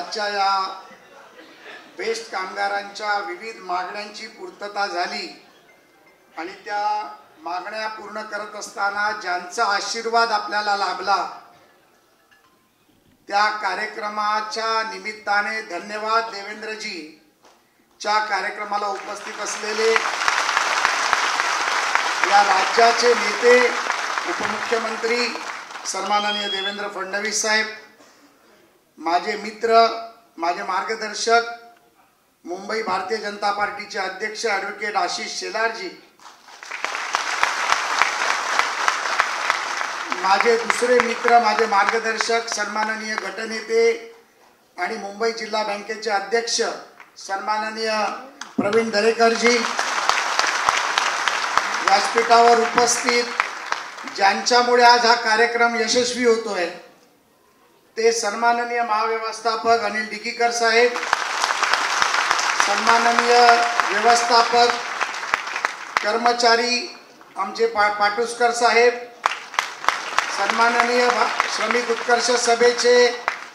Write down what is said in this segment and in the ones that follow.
आजच्या या बेस्ट कामगारांच्या विविध मागण्यांची पूर्तता झाली आणि त्या मागण्या पूर्ण करत असताना ज्यांचा आशीर्वाद आपल्याला लाभला त्या कार्यक्रमाच्या निमित्ताने धन्यवाद देवेंद्रजी च्या कार्यक्रमाला उपस्थित असलेले या राज्याचे नेते उपमुख्यमंत्री सन्माननीय देवेंद्र फडणवीस साहेब, माझे मित्र, माझे मार्गदर्शक, मुंबई भारतीय जनता पार्टीचे अध्यक्ष ॲडव्होकेट आशिष शेलारजी, माझे दुसरे मित्र, माझे मार्गदर्शक सन्माननीय गटनेते आणि मुंबई जिल्हा बँकेचे अध्यक्ष सन्माननीय प्रवीण दरेकरजी, व्यासपीठावर उपस्थित ज्यांच्यामुळे आज हा कार्यक्रम यशस्वी होतोय ते सन्माननीय महाव्यवस्थापक अनिल डिकीकर साहेब, सन्माननीय व्यवस्थापक कर्मचारी आमचे पाटुसकर साहेब, सन्माननीय श्रमिक उत्कर्ष सभेचे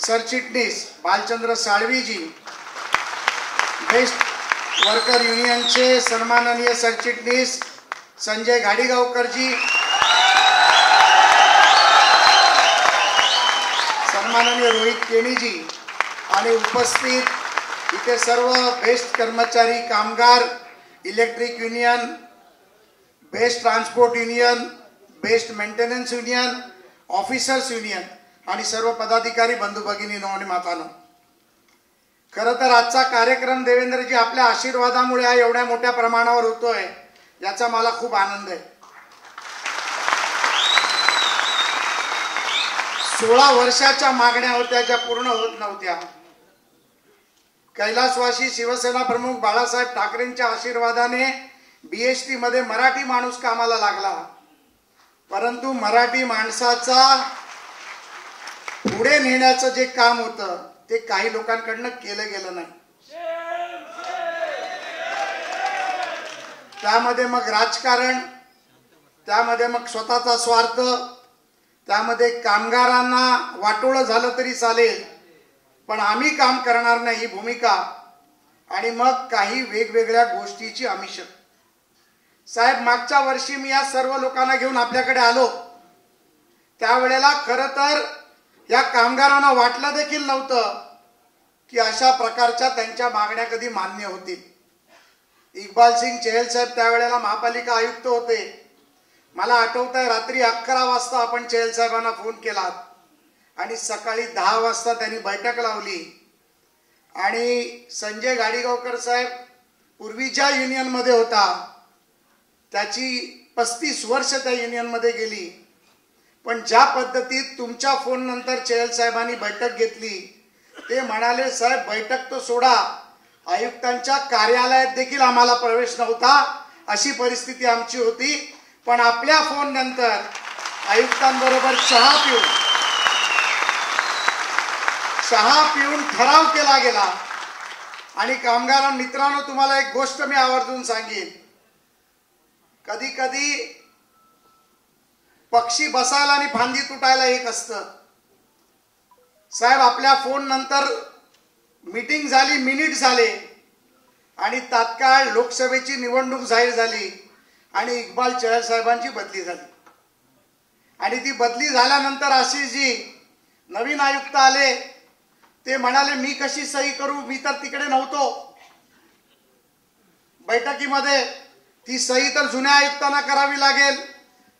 सरचिटणीस बालचंद्र साळवीजी, बेस्ट वर्कर युनियनचे सन्माननीय सरचिटणीस संजय घाडीगावकरजी, सन्माननीय रोहित केणीजी आणि उपस्थित इथे सर्व बेस्ट कर्मचारी, कामगार, electric union, best transport union, best maintenance union, officers union आणि सर्व पदाधिकारी बंधू भगिनींनो आणि मातांनो, खरं तर आजचा कार्यक्रम देवेंद्रजी आपल्या आशीर्वादामुळे हा एवढ्या मोठ्या प्रमाणावर होतोय याचा मला खूप आनंद आहे. 16 वर्षाच्या मागण्या होत्या ज्या पूर्ण होत नव्हत्या. कैलासवासी शिवसेना प्रमुख बाळासाहेब ठाकरेंच्या आशीर्वादाने BHT मध्ये मराठी माणूस कामाला लागला, परंतु मराठी माणसाचा पुढे नेण्याचं जे काम होतं ते काही लोकांकडनं केलं गेलं नाही. त्यामध्ये मग राजकारण, त्यामध्ये मग स्वतःचा स्वार्थ, त्यामध्ये कामगारांना वाटोळं झालं तरी चालेल पण आम्ही काम करणार नाही ही भूमिका आणि मग काही वेगवेगळ्या गोष्टीची आमिष. साहेब, मागच्या वर्षी मी या सर्व लोकांना घेऊन आपल्याकडे आलो त्यावेळेला खरं तर या कामगारांना वाटलं देखील नव्हतं की अशा प्रकारच्या त्यांच्या मागण्या कधी मान्य होतील. इक्बाल सिंग चहल साहेब त्यावेळेला महापालिका आयुक्त होते. मला आठवतंय रात्री 11 वाजता आपण चहल साहेबांना फोन केला आणि सकाळी 10 वाजता त्यांनी बैठक लावली आणि संजय घाडीगावकर साहेब पूर्वी ज्या युनियन मध्ये होता त्याची 35 वर्ष त्या युनियन मध्ये गेली, पण ज्या पद्धतीत तुमच्या फोन नंतर चहल साहेबांनी बैठक घेतली ते म्हणाले, साहेब बैठक तो सोडा, आयुक्तांच्या कार्यालयात देखील आम्हाला प्रवेश नव्हता, अशी परिस्थिती आमची होती, पण आपल्या फोन नंतर आयुक्तांबरोबर चहा पिऊन ठराव केला गेला. आणि कामगार मित्रांनो, तुम्हाला एक गोष्ट मी आवर्जून सांगेन, कधी कधी पक्षी बसायला आणि फांदी तुटायला एक असतं. साहेब, आपल्या फोन नंतर मीटिंग झाली, मिनिट झाले आणि तात्काळ लोकसभेची निवडणूक जाहीर झाली आणि इक्बाल चहल साहेबांची बदली झाली. आणि ती बदली झाल्यानंतर आशिषजी नवीन आयुक्त आले, ते म्हणाले मी कशी सही करू, मी तर तिकडे नव्हतो बैठकीमध्ये, ती सही तर जुन्या आयुक्तांना करावी लागेल.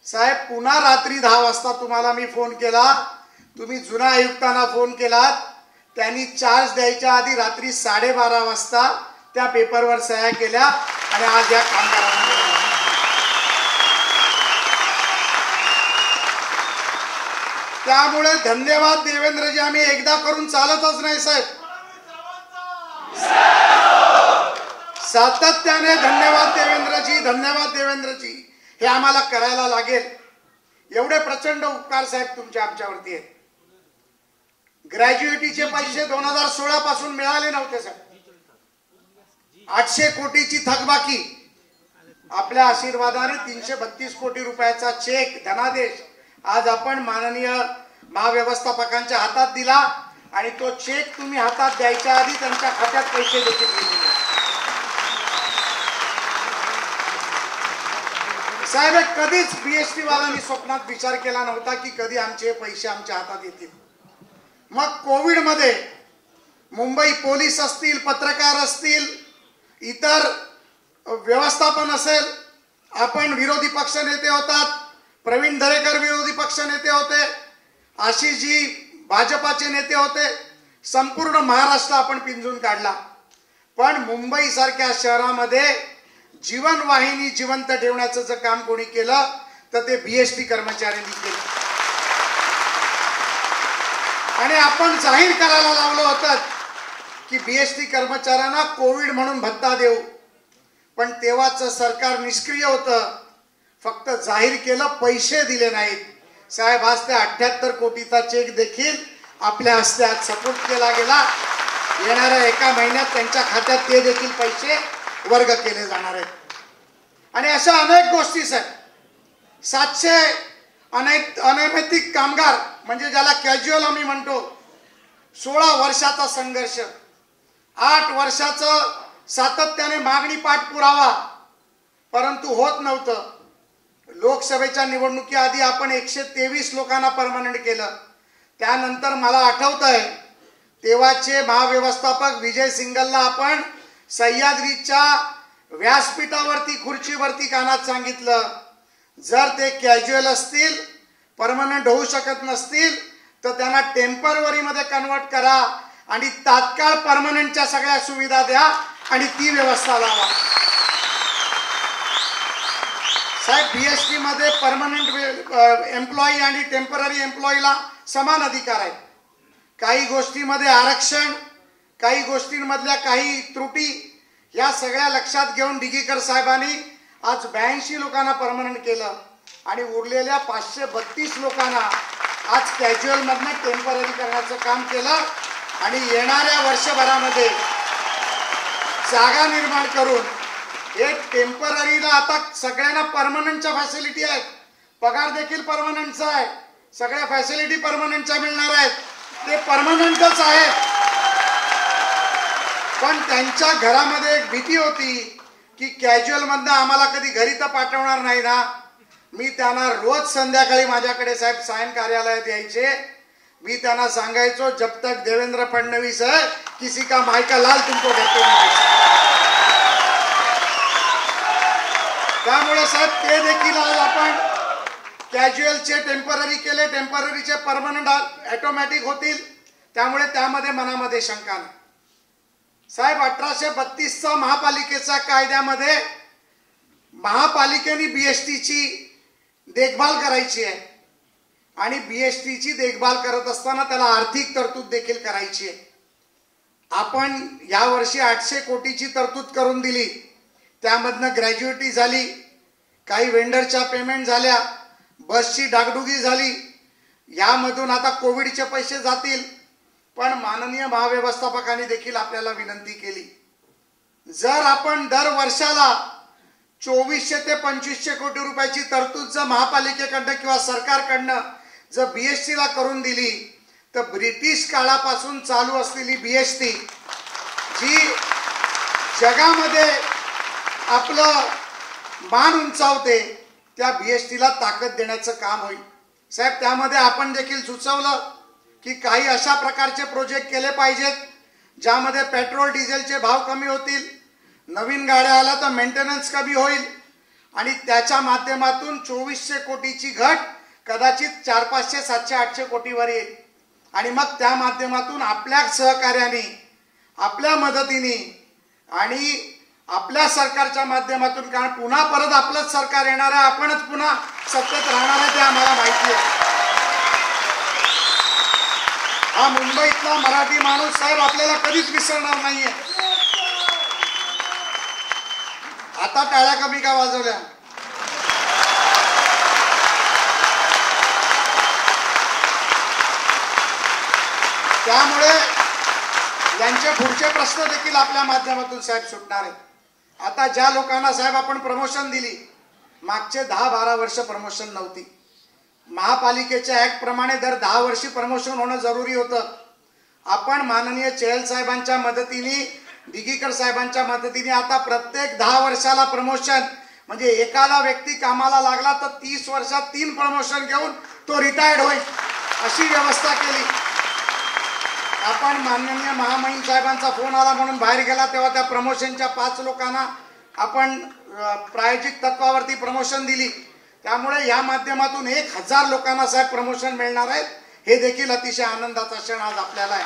साहेब, पुन्हा रात्री 10 वाजता तुम्हाला मी फोन केला, तुम्ही जुन्या आयुक्तांना फोन केलात, त्यांनी चार्ज द्यायच्या आधी रात्री 12:30 वाजता त्या पेपरवर सह्या केल्या आणि आज या कामगारांना. त्यामुळे धन्यवाद देवेंद्रजी, आम्ही एकदा करून चालतच नाही साहेब, सातत्याने धन्यवाद देवेंद्रजी, धन्यवाद देवेंद्रजी, हे आम्हाला करायला लागेल. एवढे प्रचंड उपकार साहेब तुमचे आमच्यावरती आहेत. ग्रॅज्युएटीचे पैसे 2016 पासून मिळाले नव्हते साहेब. 800 कोटीची थकबाकी, आपल्या आशीर्वादाने 332 कोटी रुपयाचा चेक धनादेश आज आपण माननीय महाव्यवस्थापकांच्या हातात दिला आणि तो चेक तुम्ही हातात द्यायच्या आधी त्यांच्या खात्यात पैसे देखील गेलेले. साहेब, कधीच बीएसटी वाल्यांनी स्वप्नात विचार केला नव्हता की कधी आमचे पैसे आमच्या हातात येतील. मग कोविड मध्ये मुंबई पोलीस असतील, पत्रकार असतील, इतर व्यवस्थापन असेल, आपण विरोधी पक्ष नेते होतात, प्रवीण दरेकर विरोधी पक्ष नेते होते, आशिषजी भाजपाचे नेते होते, संपूर्ण महाराष्ट्र आपण पिंजून काढला. पण मुंबई सारख्या शहरामध्ये जीवनवाहिनी जिवंत ठेवण्याचं जर काम कोणी केलं तर ते बीएसटी कर्मचाऱ्यांनी केलं. आणि आपण जाहीर करायला लावलं होतं की बीएसटी कर्मचाऱ्यांना कोविड म्हणून भत्ता देऊ, पण तेव्हाचं सरकार निष्क्रिय होतं. फक्त जाहीर केलं, पैसे दिले नाहीत. साहेब, आज ते 78 कोटीचा चेक देखील आपल्या हस्ते आज सपोर्ट केला गेला. येणाऱ्या एका महिन्यात त्यांच्या खात्यात ते देखील पैसे वर्ग केले जाणार आहेत. आणि अशा अनेक गोष्टी आहेत. 700 अनैतिक कामगार, म्हणजे ज्याला कॅज्युअल आम्ही म्हणतो, 16 वर्षाचा संघर्ष, 8 वर्षाचं सातत्याने मागणी पाठपुरावा, परंतु होत नव्हतं. लोकसभेच्या निवडणुकीआधी आपण 123 लोकांना परमनंट केलं. त्यानंतर मला आठवतंय तेव्हाचे महाव्यवस्थापक विजय सिंगलला आपण सह्याद्रीच्या व्यासपीठावरती खुर्चीवरती कानात सांगितलं, जर ते कॅज्युअल असतील, परमनंट होऊ शकत नसतील तर त्यांना टेम्पररी मध्ये कन्वर्ट करा आणि तात्काळ परमनंटच्या सगळ्या सुविधा द्या आणि ती व्यवस्था लावा. साहेब, बीएसटी मध्ये परमनंट एम्प्लॉई आणि टेम्पररी एम्प्लॉईला समान अधिकार आहेत. काही गोष्टीमध्ये आरक्षण, काही गोष्टींमधल्या काही त्रुटी, या सगळ्या लक्षात घेऊन डिगीकर साहेबांनी आज 82 लोकांना परमनंट केलं आणि उरलेल्या 532 लोकांना आज कॅज्युअल मधनं टेम्पररी करण्याचं काम केलं. आणि येणाऱ्या वर्षभरामध्ये जागा निर्माण करून एक टेम्पररीला आता सगळ्यांना परमनंटच्या फॅसिलिटी आहेत, पगार देखील परमनंटचा आहे, सगळ्या फॅसिलिटी परमनंटच्या मिळणार आहेत, ते परमनंटच आहेत. पण त्यांच्या घरामध्ये एक भीती होती की कॅज्युअल मधनं आम्हाला कधी घरी तर पाठवणार नाही ना. मी त्यांना रोज संध्याकाळी माझ्याकडे साहेब सायन कार्यालयात यायचे. मी त्यांना सांगायचो, जब तक देवेंद्र फडणवीस है किसी का मायका लाल तुमको घर पे नहीं. त्यामुळे साहेब ते देखील आज आपण कॅज्युअलचे टेम्पररी केले, टेम्पररीचे परमनंट ऑटोमॅटिक होतील. त्यामुळे त्यामध्ये मनामध्ये शंका नाही. साहेब, 1832चा महापालिकेच्या कायद्यामध्ये महापालिकेने बीएसटीची देखभाल करायची आहे आणि बीएसटीची देखभाल करत असताना त्याला आर्थिक तरतूद देखील करायची आहे. आपण यावर्षी 800 कोटीची तरतूद करून दिली. त्यामधनं ग्रॅज्युएटी झाली, काही वेंडरच्या पेमेंट झाल्या, बसची डागडुगी झाली. यामधून आता कोविडचे पैसे जातील. पण माननीय महाव्यवस्थापकांनी देखील आपल्याला विनंती केली, जर आपण दर वर्षाला 2400 ते 2500 कोटी रुपयाची तरतूद जर महापालिकेकडनं किंवा सरकारकडनं जर बीएसटीला करून दिली तर ब्रिटिश काळापासून चालू असलेली बीएसटी जी जगामध्ये आपलं मान उंचावते, त्या बीएसटीला ताकद देण्याचं काम होईल. साहेब, त्यामध्ये आपण देखील सुचवलं की काही अशा प्रकारचे प्रोजेक्ट केले पाहिजेत ज्यामध्ये पेट्रोल डिझेलचे भाव कमी होतील, नवीन गाड्या आल्या तर मेंटेनन्स कमी होईल आणि त्याच्या माध्यमातून 2400 कोटीची घट कदाचित 400, 500, 700, 800 कोटीवर येईल. आणि मग त्या माध्यमातून आपल्या सहकार्याने, आपल्या मदतीने आणि आपल्या सरकारच्या माध्यमातून, कारण पुन्हा परत आपलंच सरकार येणार आहे, आपणच पुन्हा सत्तेत राहणार आहे ते आम्हाला माहिती आहे. हा मुंबईतला मराठी माणूस साहेब आपल्याला कधीच विसरणार नाहीये. आता टाळ्या कमी का वाजवल्या? त्यामुळे यांचे पुढचे प्रश्न देखील आपल्या माध्यमातून साहेब सुटणार आहेत. आता ज्या लोकांना साहेब आपण प्रमोशन दिली, मागचे 10-12 वर्ष प्रमोशन नव्हती. महापालिकेच्या ऍक्ट प्रमाणे दर 10 वर्षी प्रमोशन होणं जरुरी होतं. आपण माननीय चेहल साहेबांच्या मदतीने, दिघीकर साहेबांच्या मदतीने आता प्रत्येक 10 वर्षाला प्रमोशन, म्हणजे एखादा व्यक्ती कामाला लागला तर 30 वर्षात 3 प्रमोशन घेऊन तो रिटायर्ड होईल अशी व्यवस्था केली. आपण माननीय महामहिम साहेबांचा फोन आला म्हणून बाहेर गेला तेव्हा त्या प्रमोशनच्या 5 लोकांना आपण प्रायोजिक तत्वावरती प्रमोशन दिली. त्यामुळे या माध्यमातून 1000 लोकांना साहेब प्रमोशन मिळणार आहेत. हे देखील अतिशय आनंदाचा क्षण आज आपल्याला आहे.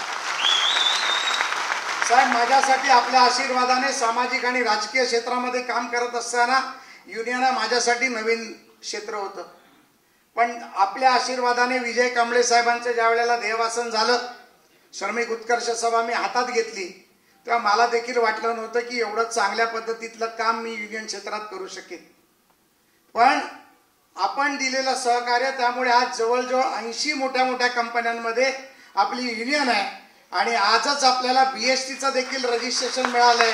साहेब, माझ्यासाठी आपल्या आशीर्वादाने सामाजिक आणि राजकीय क्षेत्रामध्ये काम करत असताना युनियन माझ्यासाठी नवीन क्षेत्र होतं. पण आपल्या आशीर्वादाने विजय कांबळे साहेबांचं ज्या वेळेला देहवासन झालं, श्रमिक उत्कर्ष सभा मी हातात घेतली, तेव्हा मला देखील वाटलं नव्हतं की एवढं चांगल्या पद्धतीतलं काम मी युनियन क्षेत्रात करू शकेन. पण आपण दिलेलं सहकार्य, त्यामुळे आज जवळजवळ 80 मोठ्या मोठ्या कंपन्यांमध्ये आपली युनियन आहे. आणि आजच आपल्याला बीएसटीचं देखील रजिस्ट्रेशन मिळालंय.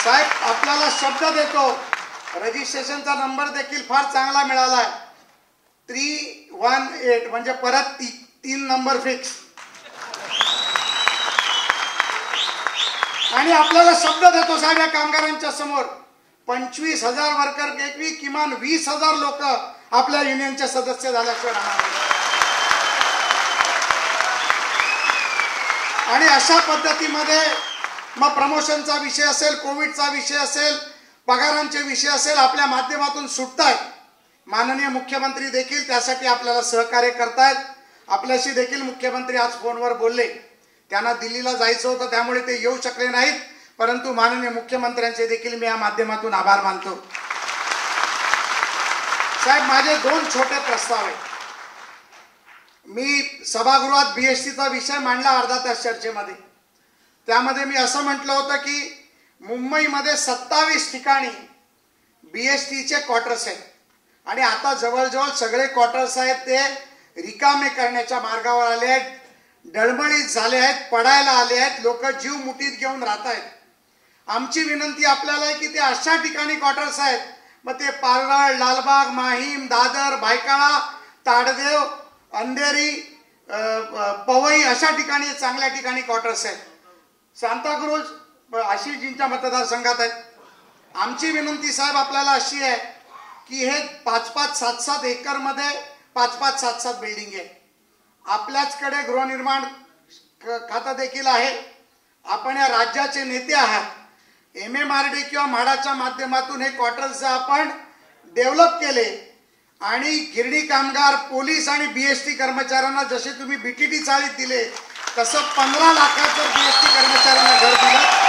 साहेब, आपल्याला शब्द देतो, रजिस्ट्रेशनचा नंबर देखील फार चांगला मिळालाय, 318, म्हणजे परत 3 नंबर फिक्स. आणि आपल्याला शब्द देतो साहेब, या कामगारांच्या समोर 25,000 वर्कर पैकी किमान 20,000 लोक आपल्या युनियनचे सदस्य झाल्याशिवाय राहणार. आणि अशा पद्धतीमध्ये मग प्रमोशनचा विषय असेल, कोविडचा विषय असेल, पगारांचे विषय असेल, आपल्या माध्यमातून सुटतायत. माननीय मुख्यमंत्री देखील त्यासाठी आपल्याला सहकार्य करतायत. आपल्याशी देखील मुख्यमंत्री आज फोनवर बोलले. त्यांना दिल्लीला जायचं होतं त्यामुळे ते येऊ शकले नाहीत, परंतु माननीय मुख्यमंत्र्यांचे देखील मी या माध्यमातून आभार मानतो. साहेब, माझे 2 छोटे प्रस्ताव आहेत. मी सभागृहात बीएसटीचा विषय मांडला अर्धा तास चर्चेमध्ये. त्यामध्ये मी असं म्हटलं होतं की मुंबईमध्ये 27 ठिकाणी बीएसटीचे क्वार्टर्स आहेत आणि आता जवळजवळ सगळे क्वार्टर्स आहेत ते रिकामे करण्याच्या मार्गावर आले आहेत, डळमळीत झाले आहेत, पडायला आले आहेत, लोक जीव मुठीत घेऊन राहत आहेत. आमची विनंती आपल्याला आहे की ते अशा ठिकाणी क्वार्टर्स आहेत, मग ते पारळ, लालबाग, माहीम, दादर, भायखळा, ताडदेव, अंधेरी, पवई अशा ठिकाणी चांगल्या ठिकाणी क्वार्टर्स आहेत. सांताक्रूज आशिषजींच्या मतदारसंघात आहेत. आमची विनंती साहेब आपल्याला अशी आहे की हे 5-5, 7-7 एकरमध्ये 5-5, 7-7 बिल्डिंग आहे. आपल्याचकडे गृहनिर्माण खातं देखील आहे. आपण या राज्याचे नेते आहात. MMRD किंवा म्हाडाच्या माध्यमातून हे क्वार्टर्स आपण डेव्हलप केले आणि गिरणी कामगार, पोलीस आणि बीएसटी कर्मचाऱ्यांना जसे तुम्ही BTT चाळीत दिले तसं 15 लाखाचं बीएसटी कर्मचाऱ्यांना घर दिलं.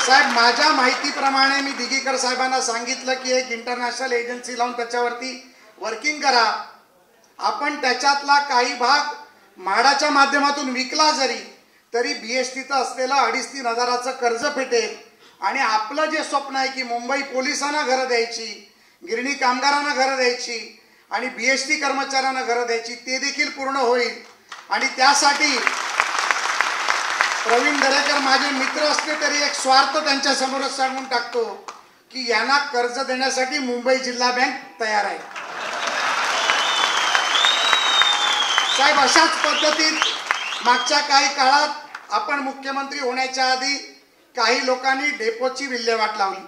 साहेब, माझ्या माहितीप्रमाणे मी दिघीकर साहेबांना सांगितलं की एक इंटरनॅशनल एजन्सी लावून त्याच्यावरती वर्किंग करा. आपण त्याच्यातला काही भाग म्हाडाच्या माध्यमातून विकला जरी तरी बीएसटीचं असलेलं 2,5-3 हजाराचं कर्ज फेटेल आणि आपलं जे स्वप्न आहे की मुंबई पोलिसांना घरं द्यायची, गिरणी कामगारांना घरं द्यायची आणि बीएसटी कर्मचाऱ्यांना घरं द्यायची, ते देखील पूर्ण होईल. आणि त्यासाठी प्रवीण दरेकर माझे मित्र असले तरी एक स्वार्थ त्यांच्या समोरच सांगून टाकतो की यांना कर्ज देण्यासाठी मुंबई जिल्हा बँक तयार आहे. साहेब, अशाच पद्धतीत मागच्या काही काळात आपण मुख्यमंत्री होण्याच्या आधी काही लोकांनी डेपोची विल्हेवाट लावली.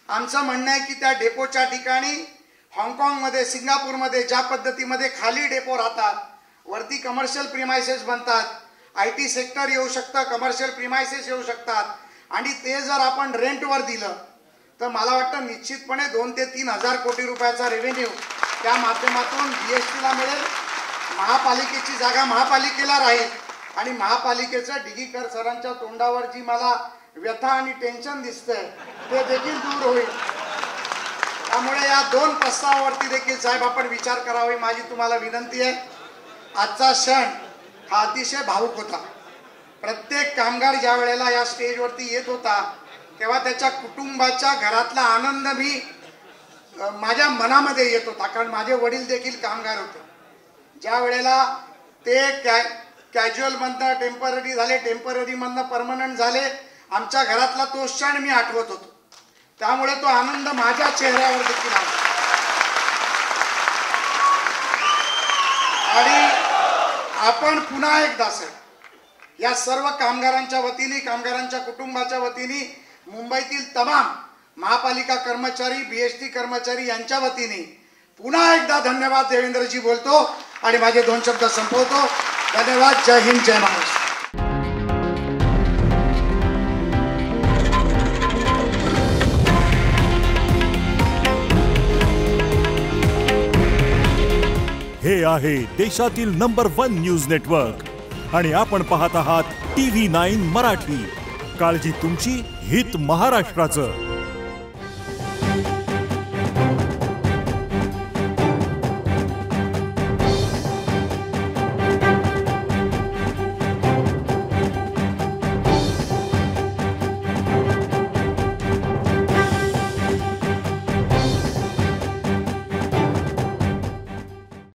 आमचं म्हणणं आहे की त्या डेपोच्या ठिकाणी हाँगकाँगमध्ये, सिंगापूरमध्ये ज्या पद्धतीमध्ये खाली डेपो राहतात, वरती कमर्शियल प्रिमायसेस बनतात, IT सेक्टर येऊ शकतं, कमर्शियल प्रिमायसेस येऊ शकतात आणि ते जर आपण रेंटवर दिलं तर मला वाटतं निश्चितपणे 2 ते 3 हजार कोटी रुपयाचा रेव्हेन्यू त्या माध्यमातून BSTला मिळेल. महापालिकेची जागा महापालिकेला राहील आणि महापालिकेचं दिघीकर सरांच्या तोंडावर जी मला व्यथा आणि टेन्शन दिसतंय ते देखील दूर होईल. त्यामुळे या 2 प्रस्तावावरती देखील साहेब आपण विचार करावा माझी तुम्हाला विनंती आहे. आजचा क्षण हा अतिशय भावुक होता. प्रत्येक कामगार ज्या वेळेला या स्टेजवरती येत होता तेव्हा त्याच्या कुटुंबाच्या घरातला आनंद मी माझ्या मनामध्ये येत होता, कारण माझे वडील देखील कामगार होते. ज्या वेळेला ते कॅज्युअल मधनं टेम्पररी झाले, टेम्पररी मधनं परमनंट झाले. आमच्या घरातला तो क्षण मी आठवत होतो, त्यामुळे तो आनंद माझ्या चेहऱ्यावर देखील आला. आणि आपण पुन्हा एकदा साहेब या सर्व कामगारांच्या वतीने, कामगारांच्या कुटुंबाच्या वतीने, मुंबईतील तमाम महापालिका कर्मचारी, बीएसटी कर्मचारी यांच्या वतीने पुन्हा एकदा धन्यवाद देवेंद्रजी बोलतो आणि माझे 2 शब्द संपवतो. धन्यवाद. जय हिंद, जय महाराष्ट्र. हे आहे देशातील नंबर 1 न्यूज नेटवर्क आणि आपण पाहत आहात TV9 मराठी. काळजी तुमची, हित महाराष्ट्राचं.